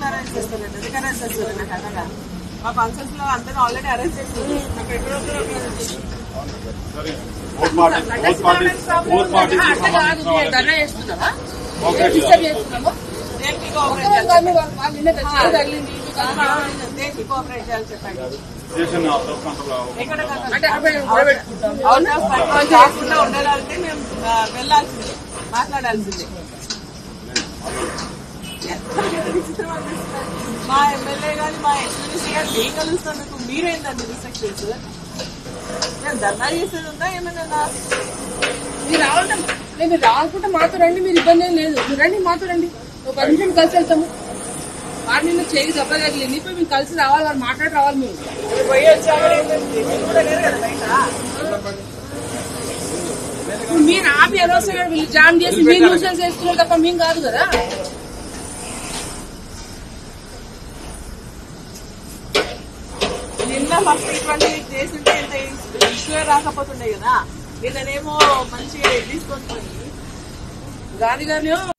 arrest చేస్తారు ఎందుకు arrest చేస్తారు నాకు అనగా మా ఫంక్షన్స్ లో అందరూ ఆల్రెడీ అరెస్ట్ చేస్తారు నాకు ఎక్కడో ధర్నా చేస్తున్నావా దేనికి కోఆపరేట్ చేయాలి చెప్పండి కాకుండా ఉండాలంటే మేము వెళ్లాల్సిందే మాట్లాడాల్సిందే మా ఎమ్మెల్యే గాని మా ఎక్స్పీరియన్స్ గారు ఏం కలుస్తున్నందుకు మీరేందండి రిస్ట్రిక్షన్స్ నేను ధర్నా చేసేది ఉందా ఏమైనా మీరు రావాలంటే మీరు రావాలనుకుంటే మాతో రండి మీరు ఇబ్బంది ఏం లేదు మీరు రండి మాతో రండి ఒక 10 నిమిషాలు కలిసి వెళ్తాము వారి మీద చేయి దెబ్బగలిగింది ఇప్పుడు మేము కలిసి రావాలి వారు మాట్లాడి రావాలి మేము పోయి వచ్చాక మీరు ఆపి అనవసరంగా వీళ్ళు జామ్ చేసి మీరు న్యూసెన్స్ వేసుకున్నారు తప్ప మేము కాదు కదా నిన్న ఫస్ట్ ఇటువంటి చేస్తుంటే ఇంత ఇష్యూ రాకపోతుండే కదా నిన్ననేమో మంచి తీసుకొని పోయి గాంధీ గారిని